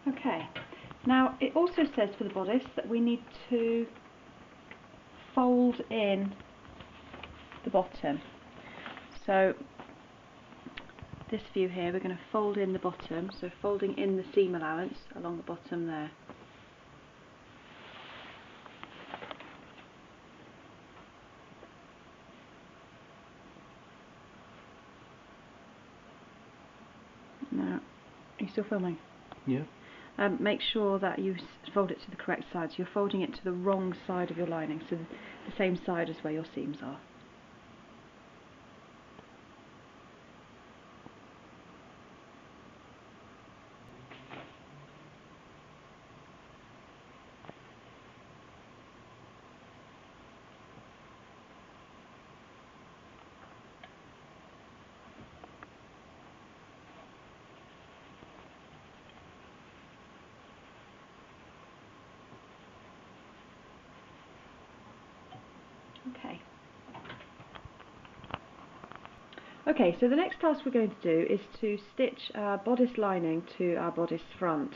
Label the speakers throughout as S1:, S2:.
S1: Okay, now it also says for the bodice that we need to fold in the bottom. So this view here, we're going to fold in the bottom, so folding in the seam allowance along the bottom there. Now, are you still filming?
S2: Yeah.
S1: Make sure that you fold it to the correct side, so you're folding it to the wrong side of your lining, so the same side as where your seams are. Okay, so the next task we're going to do is to stitch our bodice lining to our bodice front.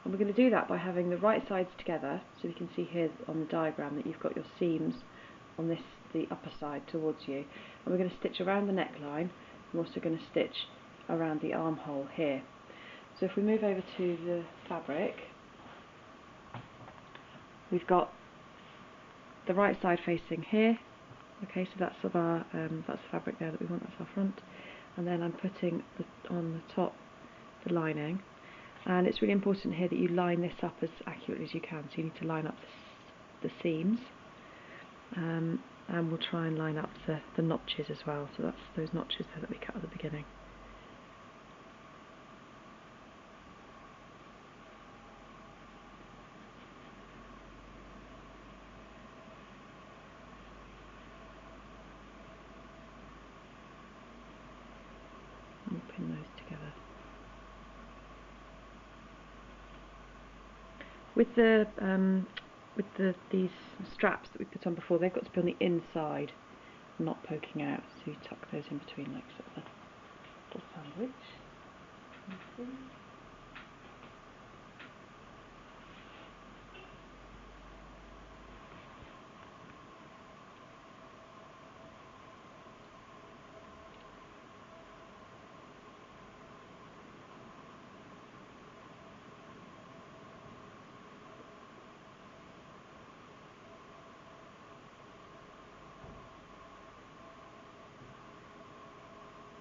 S1: And we're going to do that by having the right sides together, so you can see here on the diagram that you've got your seams on the upper side towards you. And we're going to stitch around the neckline. We're also going to stitch around the armhole here. So if we move over to the fabric, we've got the right side facing here. Okay, so that's the fabric there that we want, that's our front. And then I'm putting on the top the lining. And it's really important here that you line this up as accurately as you can. So you need to line up the seams. And we'll try and line up the notches as well. So that's those notches there that we cut at the beginning. We'll pin those together. With these straps that we put on before, they've got to be on the inside, not poking out. So you tuck those in between like sort of a little sandwich.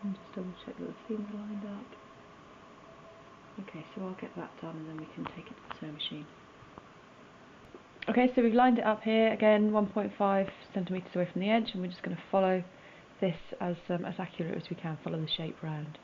S1: And just double check that the seams are lined up. Okay, so I'll get that done and then we can take it to the sewing machine. Okay, so we've lined it up here, again 1.5 centimetres away from the edge, and we're just going to follow this as accurate as we can, follow the shape round.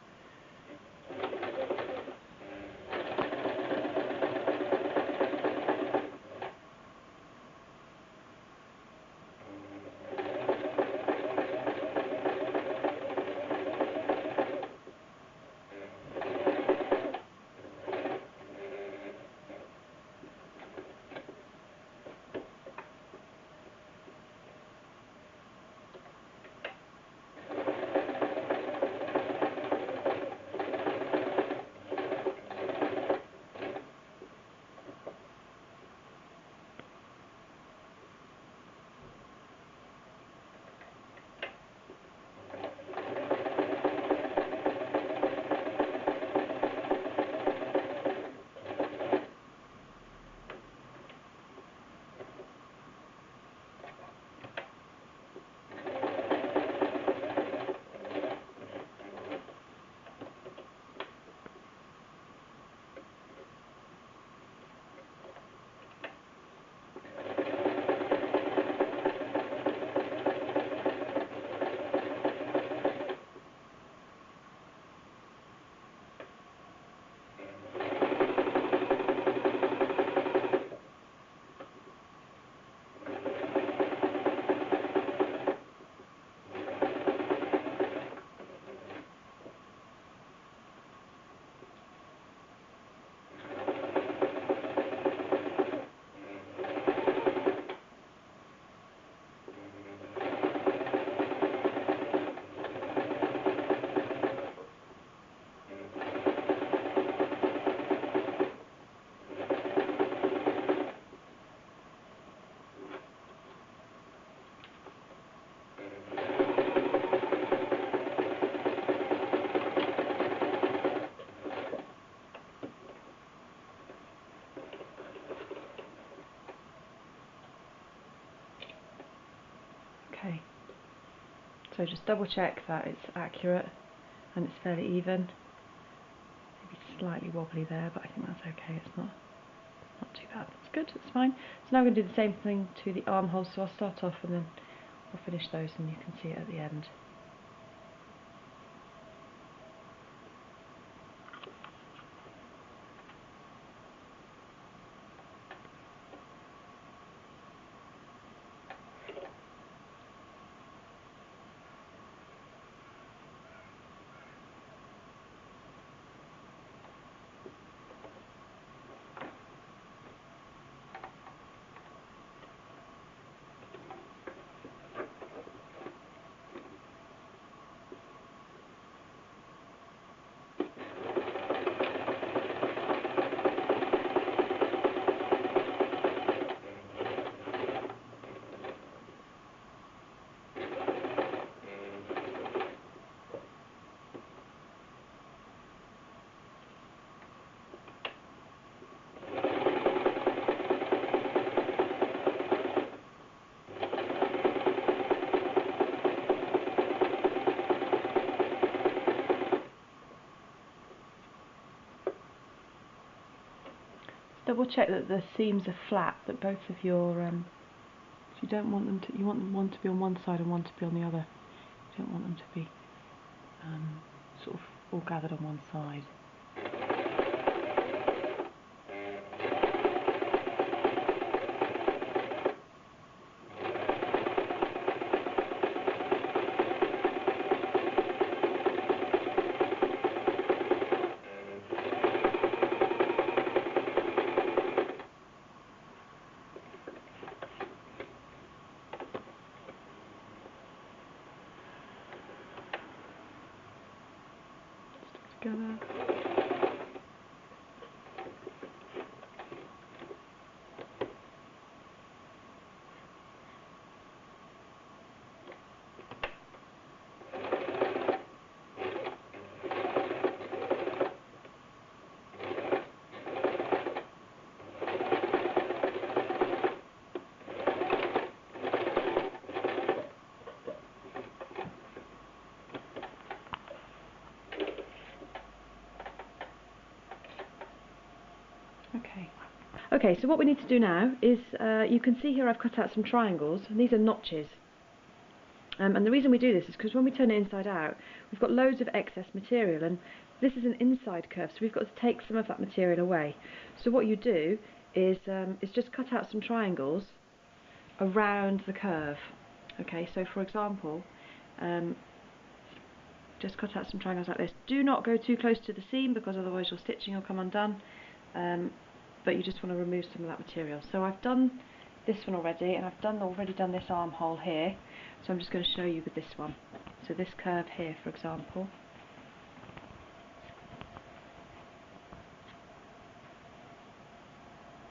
S1: So just double check that it's accurate and it's fairly even. Maybe slightly wobbly there, but I think that's okay. It's not too bad. That's good. It's fine. So now we're going to do the same thing to the armholes. So I'll start off and then we'll finish those, and you can see it at the end. Double check that the seams are flat, that both of your, you don't want them to, you want one to be on one side and one to be on the other. You don't want them to be sort of all gathered on one side. Together. Okay, so what we need to do now is, you can see here I've cut out some triangles, and these are notches. And the reason we do this is because when we turn it inside out, we've got loads of excess material, and this is an inside curve, so we've got to take some of that material away. So what you do is just cut out some triangles around the curve. Okay, so for example, just cut out some triangles like this. Do not go too close to the seam, because otherwise your stitching will come undone. But you just want to remove some of that material. So I've done this one already, and I've already done this armhole here, so I'm just going to show you with this one. So this curve here, for example,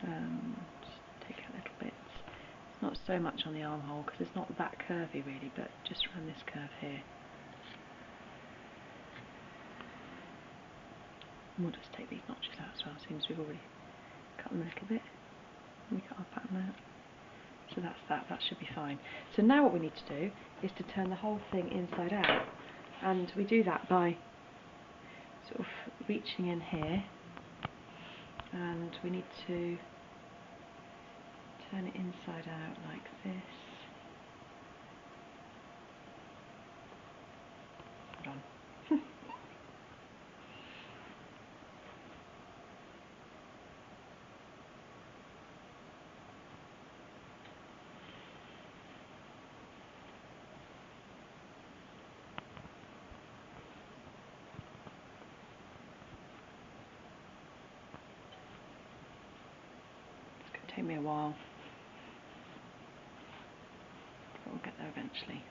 S1: just take a little bit, it's not so much on the armhole because it's not that curvy really, but just around this curve here. And we'll just take these notches out as well, seems we've already cut them a little bit. We cut our pattern out. So that's that should be fine. So now what we need to do is to turn the whole thing inside out, and we do that by sort of reaching in here, and we need to turn it inside out like this. Hold on. It's going to take me a while, but we'll get there eventually.